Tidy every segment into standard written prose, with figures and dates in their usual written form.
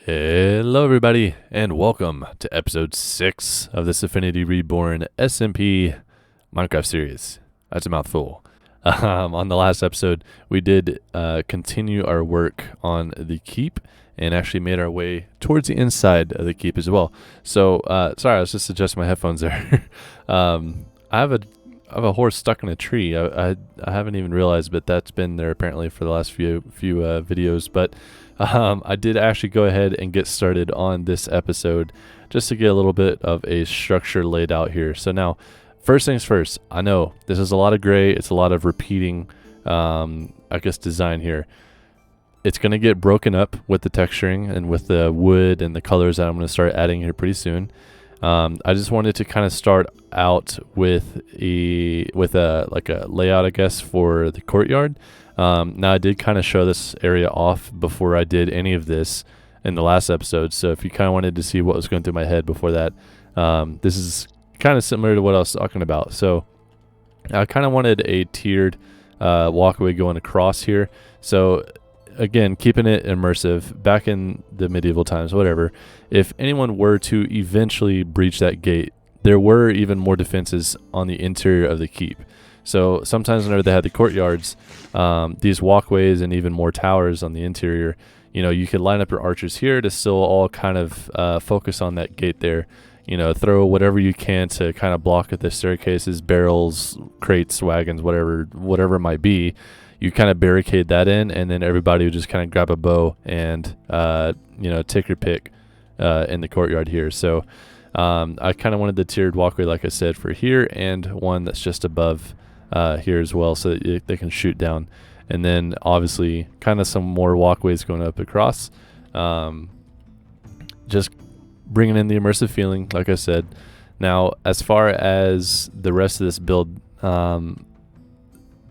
Hello everybody, and welcome to episode 6 of this Affinity Reborn SMP Minecraft series. That's a mouthful. On the last episode, we did continue our work on the keep and actually made our way towards the inside of the keep as well. So, sorry, I was just adjusting my headphones there. I have a horse stuck in a tree. I haven't even realized, but that's been there apparently for the last few videos. But I did actually go ahead and get started on this episode just to get a little bit of a structure laid out here. So now, first things first, I know this is a lot of gray. It's a lot of repeating, I guess, design here. It's going to get broken up with the texturing and with the wood and the colors that I'm going to start adding here pretty soon. I just wanted to kind of start out with a layout, I guess, for the courtyard. Now I did kind of show this area off before I did any of this in the last episode. So if you kind of wanted to see what was going through my head before that, this is kind of similar to what I was talking about. So I kind of wanted a tiered walkway going across here. So again, keeping it immersive back in the medieval times, whatever. If anyone were to eventually breach that gate, there were even more defenses on the interior of the keep. So sometimes whenever they had the courtyards, these walkways and even more towers on the interior, you know, you could line up your archers here to still all kind of focus on that gate there. You know, throw whatever you can to kind of block at the staircases, barrels, crates, wagons, whatever it might be. You kind of barricade that in, and then everybody would just kind of grab a bow and, you know, take your pick in the courtyard here. So I kind of wanted the tiered walkway, like I said, for here, and one that's just above here as well, so that they can shoot down. And then obviously kind of some more walkways going up across. Just bringing in the immersive feeling, like I said. Now, as far as the rest of this build,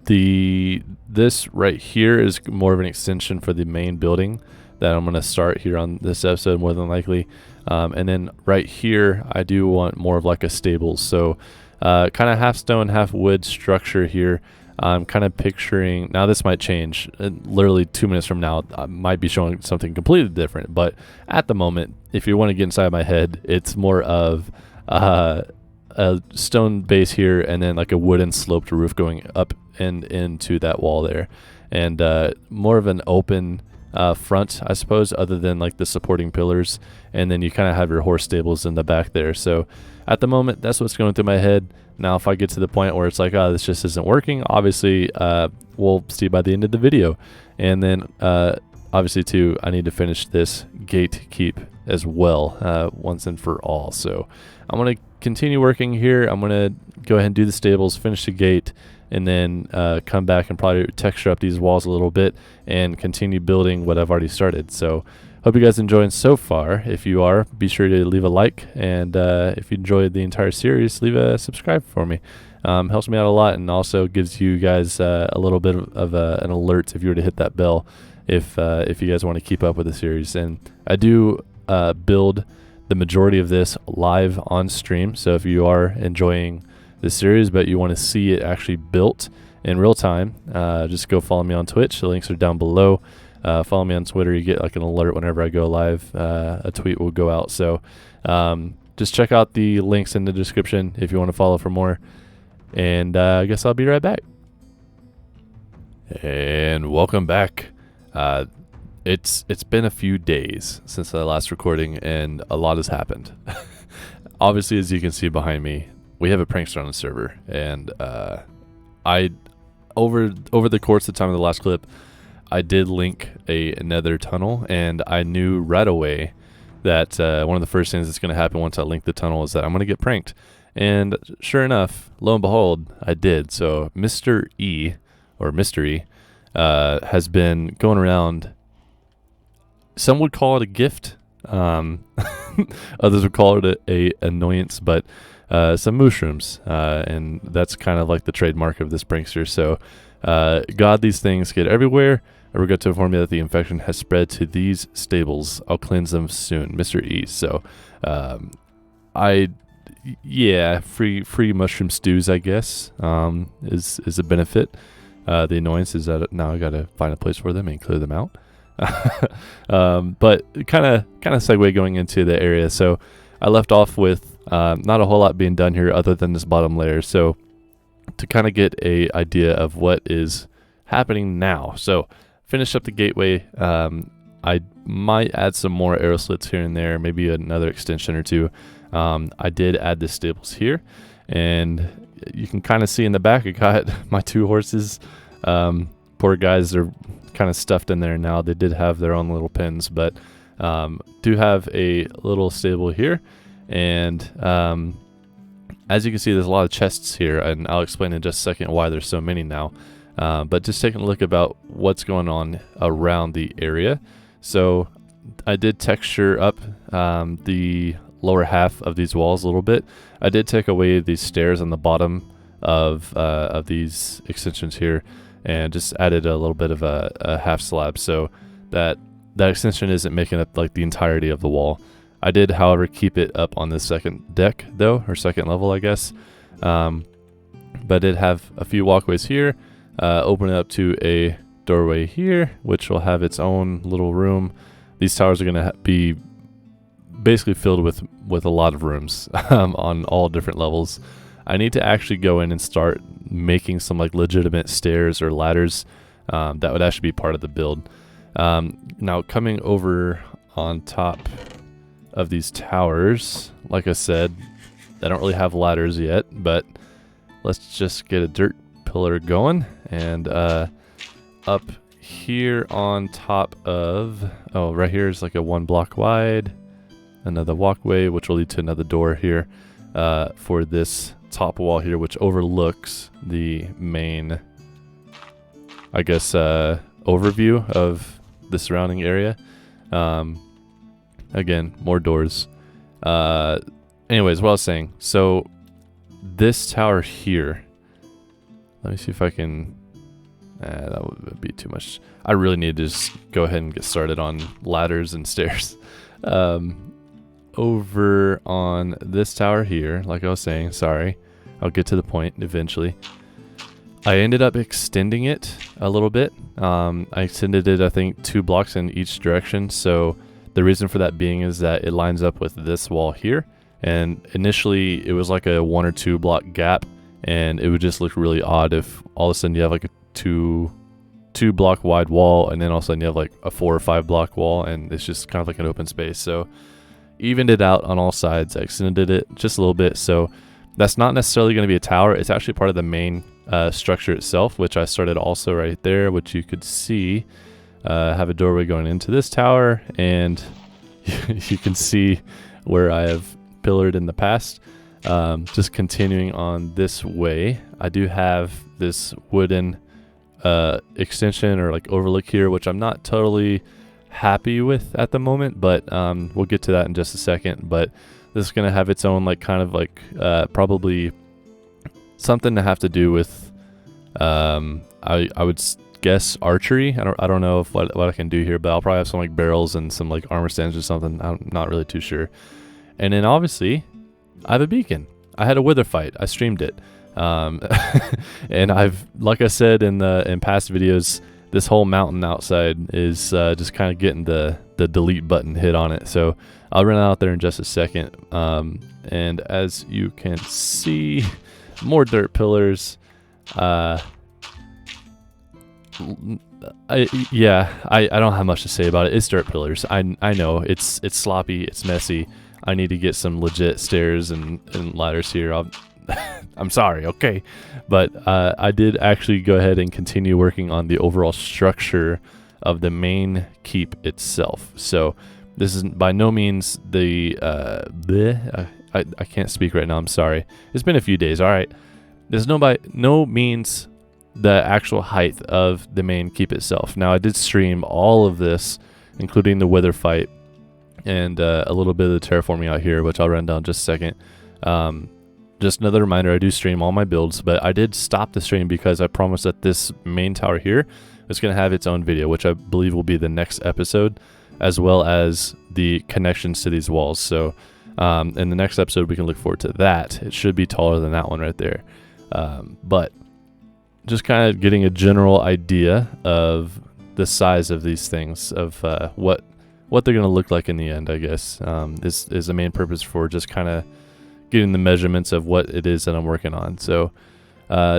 this right here is more of an extension for the main building that I'm going to start here on this episode, more than likely. And then right here, I do want more of like a stables. So kind of half stone, half wood structure here. I'm kind of picturing, now this might change. Literally 2 minutes from now, I might be showing something completely different. But at the moment, if you want to get inside my head, it's more of a stone base here and then like a wooden sloped roof going up and into that wall there. And more of an open front, I suppose, other than like the supporting pillars. And then you kind of have your horse stables in the back there. So at the moment, that's what's going through my head. Now, if I get to the point where it's like, oh, this just isn't working, obviously, we'll see by the end of the video. And then, obviously, too, I need to finish this gate keep as well, once and for all. So I'm going to continue working here. I'm going to go ahead and do the stables, finish the gate, and then come back and probably texture up these walls a little bit and continue building what I've already started. So hope you guys enjoying so far. If you are, be sure to leave a like, and if you enjoyed the entire series, leave a subscribe for me. Helps me out a lot, and also gives you guys a little bit of an alert if you were to hit that bell if you guys want to keep up with the series. And I do build the majority of this live on stream, so if you are enjoying this series but you want to see it actually built in real time, just go follow me on Twitch. The links are down below. Follow me on Twitter. You get like an alert whenever I go live. A tweet will go out. So just check out the links in the description if you want to follow for more. And I guess I'll be right back. And welcome back. It's been a few days since the last recording, and a lot has happened. Obviously, as you can see behind me, we have a prankster on the server, and I over the course of the time of the last clip, I did link a nether tunnel, and I knew right away that one of the first things that's going to happen once I link the tunnel is that I'm going to get pranked. And sure enough, lo and behold, I did. So Mr. E, or Mystery, has been going around. Some would call it a gift. Others would call it a annoyance, but some mushrooms. And that's kind of like the trademark of this prankster. So God, these things get everywhere. I regret to inform you that the infection has spread to these stables. I'll cleanse them soon, Mr. E. So, free mushroom stews, I guess, is a benefit. The annoyance is that now I got to find a place for them and clear them out. But kind of segue going into the area. So I left off with not a whole lot being done here other than this bottom layer. So to kind of get a idea of what is happening now. So finish up the gateway. I might add some more arrow slits here and there, maybe another extension or two. I did add the stables here, and you can kind of see in the back I got my 2 horses. Poor guys are kind of stuffed in there now. They did have their own little pens, but do have a little stable here. And as you can see, there's a lot of chests here, and I'll explain in just a second why there's so many now. But just taking a look about what's going on around the area. So I did texture up the lower half of these walls a little bit. I did take away these stairs on the bottom of these extensions here, and just added a little bit of a half slab, so that extension isn't making up like the entirety of the wall. I did, however, keep it up on the second deck though, or second level, I guess. But I did have a few walkways here, opening up to a doorway here, which will have its own little room. These towers are going to be basically filled with a lot of rooms on all different levels. I need to actually go in and start making some like legitimate stairs or ladders that would actually be part of the build. Now coming over on top of these towers, like I said, I don't really have ladders yet, but let's just get a dirt pillar going. And up here on top of, right here is like a 1 block wide, another walkway, which will lead to another door here for this top wall here, which overlooks the main, I guess, overview of the surrounding area. Again, more doors. Anyways, what I was saying, so this tower here, let me see if I can, that would be too much. I really need to just go ahead and get started on ladders and stairs. Over on this tower here, like I was saying, sorry, I'll get to the point eventually. I ended up extending it a little bit. I extended it, I think, 2 blocks in each direction. So the reason for that being is that it lines up with this wall here. And initially it was like a 1 or 2 block gap, and it would just look really odd if all of a sudden you have like a two block wide wall, and then all of a sudden you have like a 4 or 5 block wall, and it's just kind of like an open space. So evened it out on all sides. I extended it just a little bit. So that's not necessarily going to be a tower. It's actually part of the main structure itself, which I started also right there, which you could see have a doorway going into this tower, and you can see where I have pillared in the past. Just continuing on this way, I do have this wooden extension or like overlook here, which I'm not totally happy with at the moment, but we'll get to that in just a second. But this is going to have its own like kind of like probably something to have to do with I would guess archery. I don't know if what I can do here, but I'll probably have some like barrels and some like armor stands or something. I'm not really too sure. And then obviously I have a beacon. I had a wither fight. I streamed it. And I've, like I said in past videos, this whole mountain outside is just kind of getting the delete button hit on it. So I'll run out there in just a second. And as you can see, more dirt pillars. I don't have much to say about it. It's dirt pillars. I know it's sloppy, it's messy. I need to get some legit stairs and ladders here. I'm sorry, okay, but I did actually go ahead and continue working on the overall structure of the main keep itself. So this is by no means the I can't speak right now. I'm sorry. It's been a few days. All right, there's by no means the actual height of the main keep itself. Now I did stream all of this, including the wither fight and a little bit of the terraforming out here, which I'll run down in just a second. Just another reminder, I do stream all my builds, but I did stop the stream because I promised that this main tower here is going to have its own video, which I believe will be the next episode, as well as the connections to these walls. So in the next episode, we can look forward to that. It should be taller than that one right there. But just kind of getting a general idea of the size of these things, of what they're going to look like in the end, I guess, is the main purpose for just kind of getting the measurements of what it is that I'm working on. So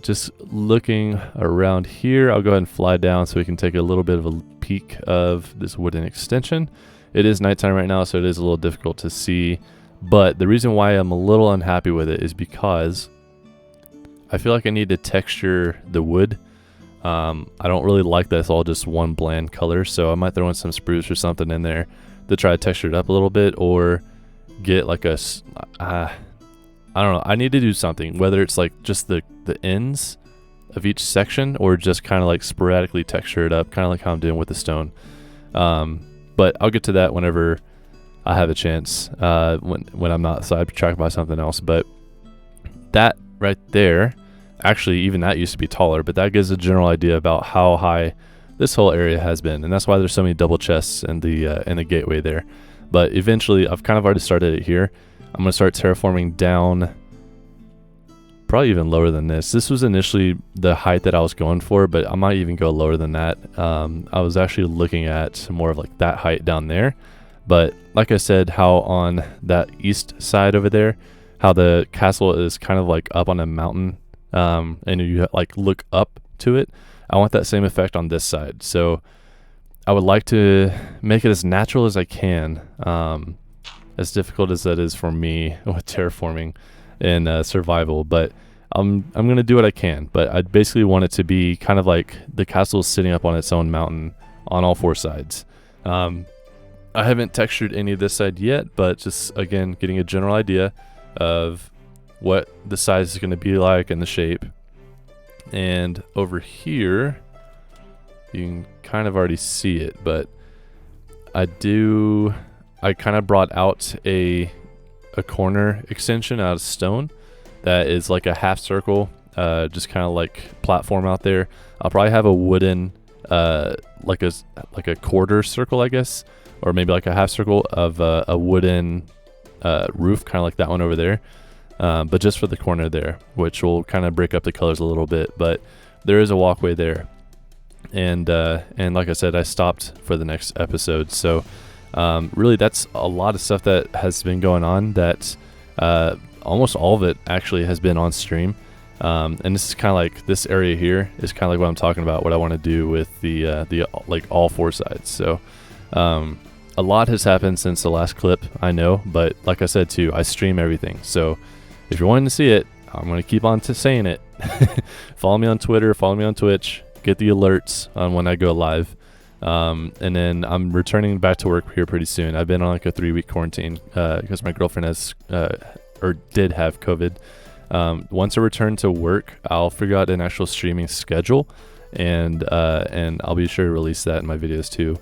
just looking around here, I'll go ahead and fly down so we can take a little bit of a peek of this wooden extension. It is nighttime right now, so it is a little difficult to see, but the reason why I'm a little unhappy with it is because I feel like I need to texture the wood. I don't really like that it's all just one bland color, so I might throw in some spruce or something in there to try to texture it up a little bit, or get like a I don't know, I need to do something, whether it's like just the ends of each section, or just kind of like sporadically texture it up, kind of like how I'm doing with the stone. But I'll get to that whenever I have a chance, when I'm not sidetracked by something else. But that right there, actually even that used to be taller, but that gives a general idea about how high this whole area has been, and that's why there's so many double chests in the gateway there. But eventually, I've kind of already started it here. I'm going to start terraforming down, probably even lower than this. This was initially the height that I was going for, but I might even go lower than that. I was actually looking at more of like that height down there. But like I said, how on that east side over there, how the castle is kind of like up on a mountain, and you like look up to it, I want that same effect on this side. So I would like to make it as natural as I can. As difficult as that is for me with terraforming and survival, but I'm gonna do what I can. But I basically want it to be kind of like the castle is sitting up on its own mountain on all four sides. I haven't textured any of this side yet, but just again getting a general idea of what the size is going to be like and the shape. And over here, you can kind of already see it, but I kind of brought out a corner extension out of stone that is like a half circle, just kind of like platform out there. I'll probably have a wooden like a quarter circle, I guess, or maybe like a half circle of a wooden roof, kind of like that one over there, but just for the corner there, which will kind of break up the colors a little bit. But there is a walkway there, and like I said, I stopped for the next episode. So really, that's a lot of stuff that has been going on. That almost all of it actually has been on stream. And this is kind of like, this area here is kind of like what I'm talking about, what I want to do with the like all four sides. So a lot has happened since the last clip, I know, but like I said too, I stream everything. So if you're wanting to see it, I'm going to keep on saying it. Follow me on Twitter, follow me on Twitch, get the alerts on when I go live. And then I'm returning back to work here pretty soon. I've been on like a 3-week quarantine because my girlfriend has or did have COVID. Once I return to work, I'll figure out an actual streaming schedule, and I'll be sure to release that in my videos too.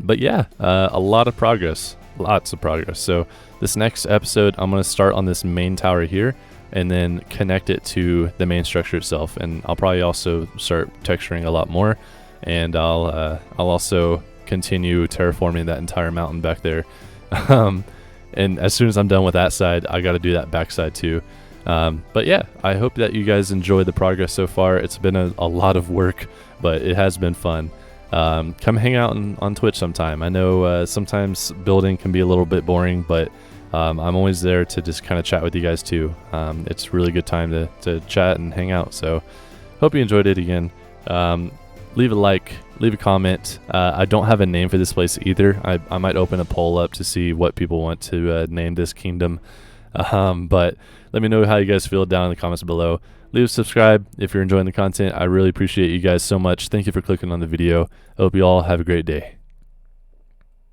But yeah, a lot of progress, lots of progress. So this next episode, I'm going to start on this main tower here and then connect it to the main structure itself. And I'll probably also start texturing a lot more, and I'll also continue terraforming that entire mountain back there. And as soon as I'm done with that side, I got to do that back side too. But yeah, I hope that you guys enjoyed the progress so far. It's been a lot of work, but it has been fun. Come hang out on Twitch sometime. I know sometimes building can be a little bit boring, but I'm always there to just kind of chat with you guys too. It's a really good time to chat and hang out. So hope you enjoyed it again. Leave a like, leave a comment. I don't have a name for this place either. I might open a poll up to see what people want to name this kingdom. But let me know how you guys feel down in the comments below. Leave a subscribe if you're enjoying the content. I really appreciate you guys so much. Thank you for clicking on the video. I hope you all have a great day.